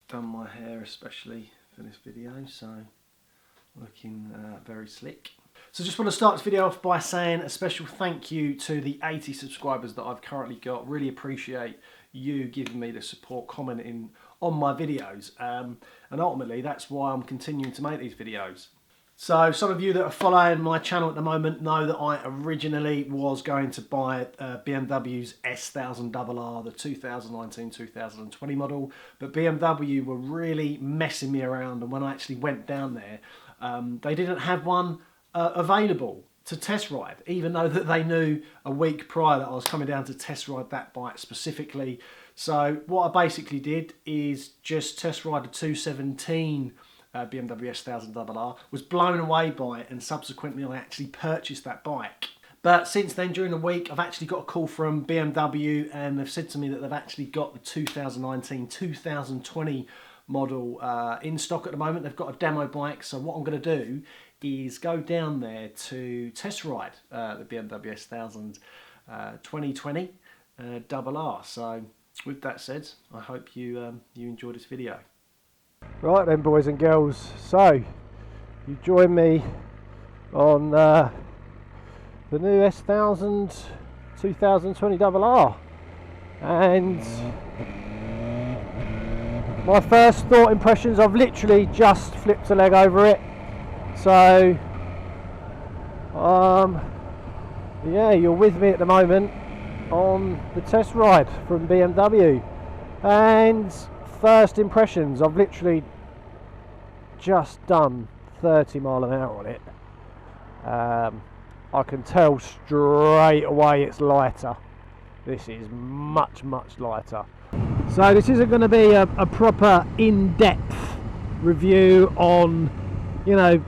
done my hair especially for this video, so looking very slick. So just want to start this video off by saying a special thank you to the 80 subscribers that I've currently got. Really appreciate you giving me the support, commenting on my videos, and ultimately that's why I'm continuing to make these videos. So some of you that are following my channel at the moment know that I originally was going to buy BMW's S1000RR, the 2019-2020 model, but BMW were really messing me around, and when I actually went down there, they didn't have one available to test ride, even though that they knew a week prior that I was coming down to test ride that bike specifically. So what I basically did is just test ride the 217 BMW S1000RR, was blown away by it, and subsequently I actually purchased that bike. But since then, during the week, I've actually got a call from BMW, and they've said to me that they've actually got the 2019-2020 model in stock at the moment. They've got a demo bike, so what I'm going to do is go down there to test ride the BMW S1000 2020 RR. So with that said, I hope you enjoy this video. Right then, boys and girls, so you join me on the new S1000 2020 RR, and my first thought impressions, I've literally just flipped a leg over it. So yeah, you're with me at the moment on the test ride from BMW, and first impressions, I've literally just done 30 mile an hour on it. I can tell straight away it's lighter. This is much lighter. So this isn't going to be a proper in-depth review on, you know,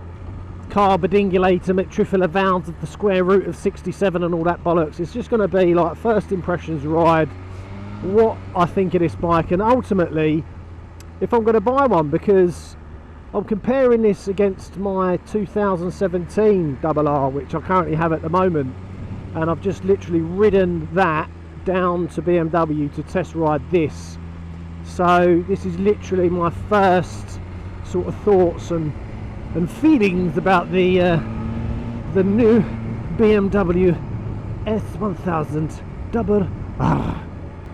carbidingulator, matricular valves of the square root of 67 and all that bollocks. It's just going to be like first impressions ride, what I think of this bike, and ultimately if I'm going to buy one, because I'm comparing this against my 2017 RR, which I currently have at the moment, and I've just literally ridden that down to BMW to test ride this. So this is literally my first sort of thoughts and feelings about the new BMW S1000RR.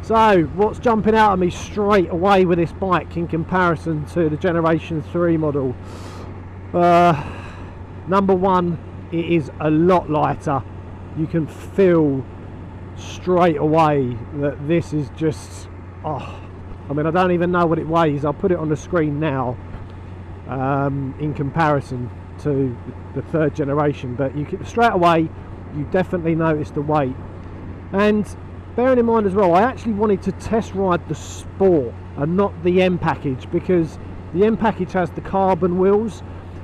So what's jumping out at me straight away with this bike in comparison to the Generation 3 model? Number one, it is a lot lighter. You can feel straight away that this is just, I mean, I don't even know what it weighs. I'll put it on the screen now in comparison to the third generation, but you can, straight away you definitely notice the weight. And bearing in mind as well, I actually wanted to test ride the Sport and not the M package, because the M package has the carbon wheels,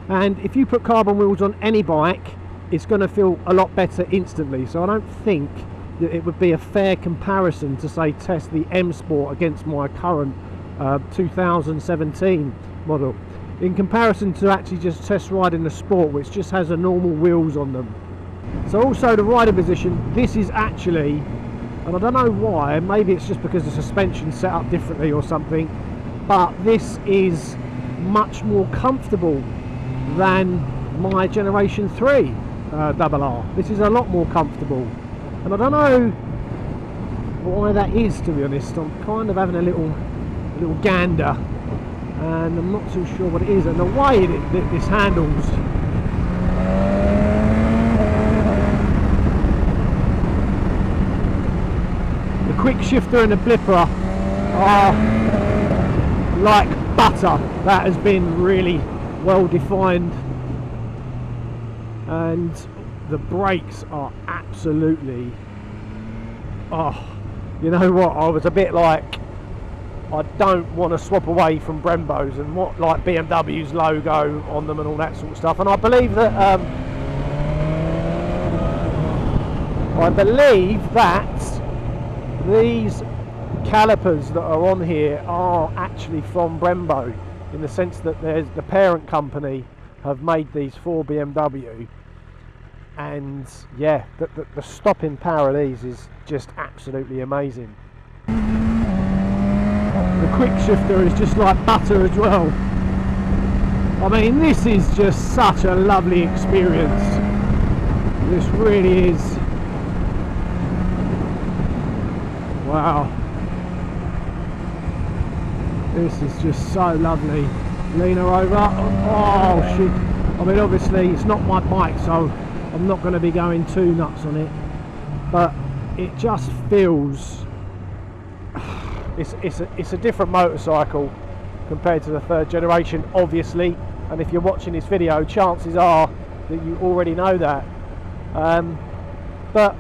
and if you put carbon wheels on any bike, it's going to feel a lot better instantly. So I don't think that it would be a fair comparison to say test the M Sport against my current 2017 model, in comparison to actually just test riding the Sport, which just has a normal wheels on them. So also the rider position, this is actually, and I don't know why, maybe it's just because the suspension's set up differently or something, but this is much more comfortable than my Generation 3 RR. This is a lot more comfortable, and I don't know why that is, to be honest. I'm kind of having a little gander, and I'm not too sure what it is, and the way that this handles. The quick shifter and the blipper are like butter. That has been really well defined, and the brakes are absolutely, you know what, I was a bit like, I don't want to swap away from Brembos and what, like BMW's logo on them and all that sort of stuff. And I believe that these calipers that are on here are actually from Brembo, in the sense that there's the parent company have made these for BMW, and yeah, the stopping power of these is just absolutely amazing. The quick shifter is just like butter as well. I mean, this is just such a lovely experience. This really is. Wow. This is just so lovely. Lean her over. Oh shit. I mean, obviously it's not my bike, so I'm not going to be going too nuts on it. But it just feels... It's a different motorcycle compared to the third generation, obviously. And if you're watching this video, chances are that you already know that. But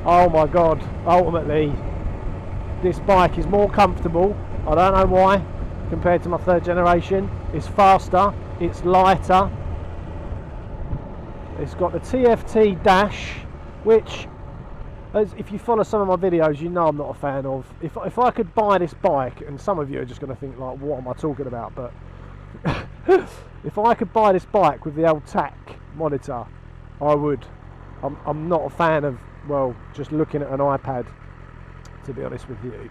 oh my god, ultimately this bike is more comfortable. I don't know why, compared to my third generation. It's faster, it's lighter, it's got the TFT dash, which, as if you follow some of my videos, you know I'm not a fan of. If I could buy this bike, and some of you are just going to think like, what am I talking about, but if I could buy this bike with the old TAC monitor, I would. I'm not a fan of, well, just looking at an iPad, to be honest with you.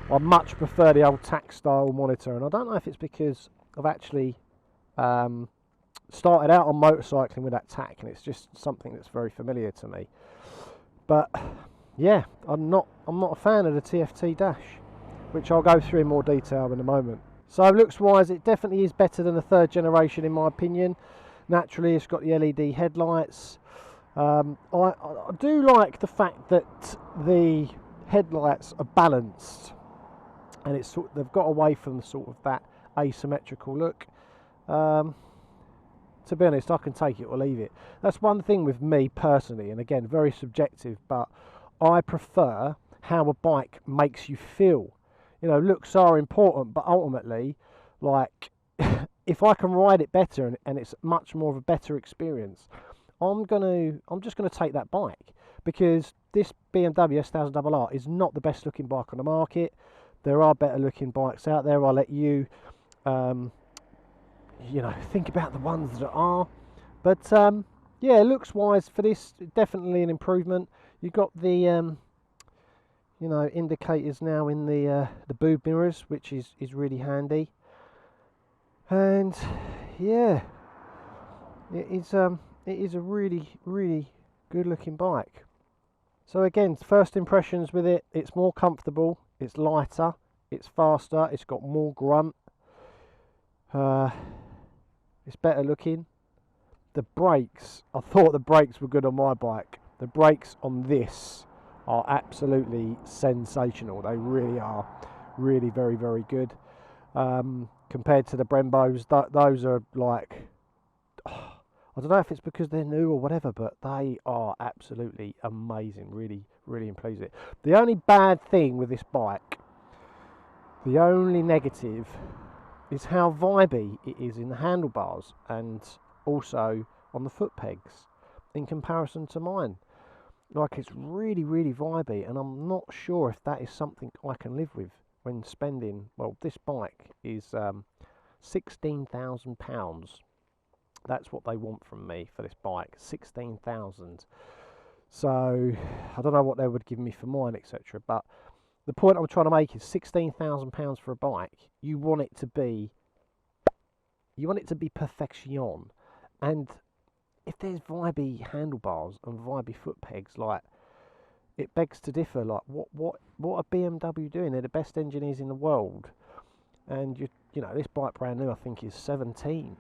I much prefer the old TAC style monitor, and I don't know if it's because I've actually started out on motorcycling with that TAC, and it's just something that's very familiar to me. But yeah, I'm not a fan of the TFT dash, which I'll go through in more detail in a moment. So looks wise, it definitely is better than the third generation in my opinion. Naturally, it's got the LED headlights. I do like the fact that the headlights are balanced, and it's they've got away from the sort of that asymmetrical look. To be honest, I can take it or leave it. That's one thing with me personally, and again, very subjective, but I prefer how a bike makes you feel. You know, looks are important, but ultimately, like, if I can ride it better and it's much more of a better experience, I'm just gonna take that bike, because this BMW S1000RR is not the best looking bike on the market. There are better looking bikes out there. I'll let you, you know, think about the ones that are. But yeah, looks wise for this, definitely an improvement. You've got the you know, indicators now in the boob mirrors, which is really handy. And yeah, it is a really good looking bike. So again, first impressions with it, it's more comfortable, it's lighter, it's faster, it's got more grunt, it's better looking. The brakes, I thought the brakes were good on my bike. The brakes on this are absolutely sensational. They really are, really very good. Compared to the Brembos, those are like, I don't know if it's because they're new or whatever, but they are absolutely amazing. Really pleased with it. The only bad thing with this bike, the only negative, is how vibey it is in the handlebars and also on the foot pegs in comparison to mine. Like, it's really vibey, and I'm not sure if that is something I can live with when spending, well, this bike is £16,000. That's what they want from me for this bike, 16,000. So I don't know what they would give me for mine, etc. But the point I'm trying to make is £16,000 for a bike. You want it to be perfection. And if there's vibey handlebars and vibey foot pegs, like, it begs to differ. Like, what are BMW doing? They're the best engineers in the world, and you know, this bike brand new, I think, is 17.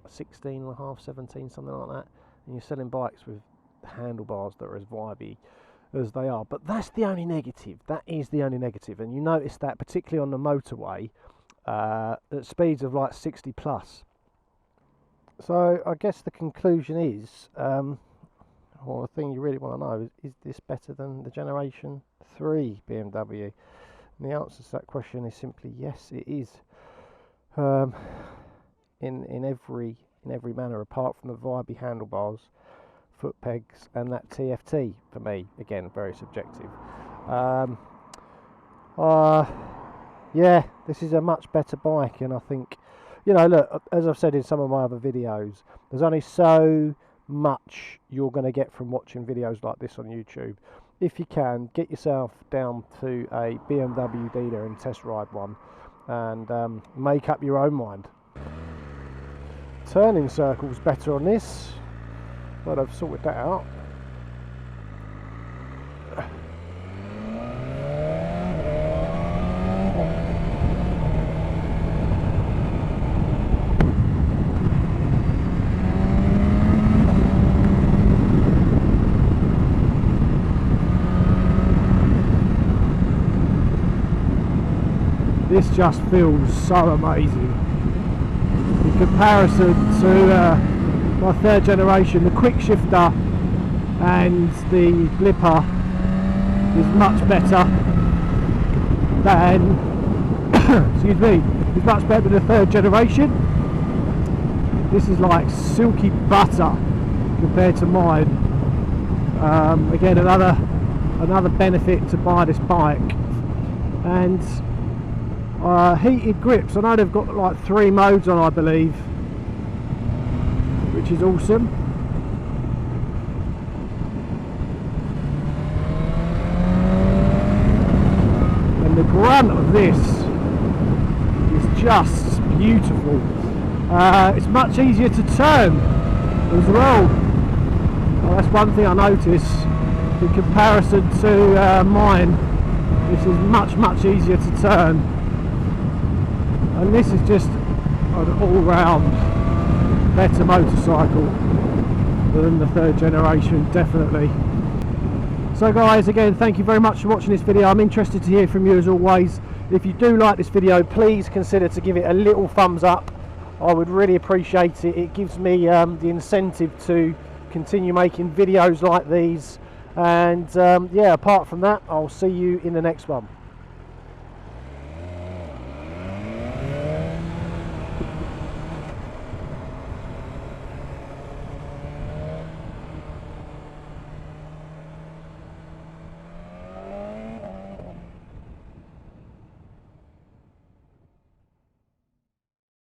16 and a half, 17, something like that, and you're selling bikes with handlebars that are as vibey as they are. But that's the only negative. That is the only negative, and you notice that particularly on the motorway at speeds of like 60 plus. So I guess the conclusion is, well, the thing you really want to know is this better than the Generation 3 BMW? And the answer to that question is simply yes, it is. In every manner, apart from the vibey handlebars, foot pegs, and that TFT. For me, again, very subjective. Yeah, this is a much better bike, and I think, you know, look, as I've said in some of my other videos, there's only so much you're going to get from watching videos like this on YouTube. if you can, get yourself down to a BMW dealer and test ride one, and make up your own mind. Turning circle's better on this, but I've sorted that out. This just feels so amazing. In comparison to my third generation, the quick shifter and the blipper is much better than excuse me, is much better than the third generation. This is like silky butter compared to mine. Again, another benefit to buy this bike. And heated grips. I know they've got like 3 modes on, I believe, which is awesome. And the grunt of this is just beautiful. It's much easier to turn as well. Well, that's one thing I notice in comparison to mine. This is much easier to turn. And this is just an all-round better motorcycle than the third generation, definitely. So guys, again, thank you very much for watching this video. I'm interested to hear from you as always. If you do like this video, please consider to give it a little thumbs up. I would really appreciate it. It gives me the incentive to continue making videos like these. And yeah, apart from that, I'll see you in the next one.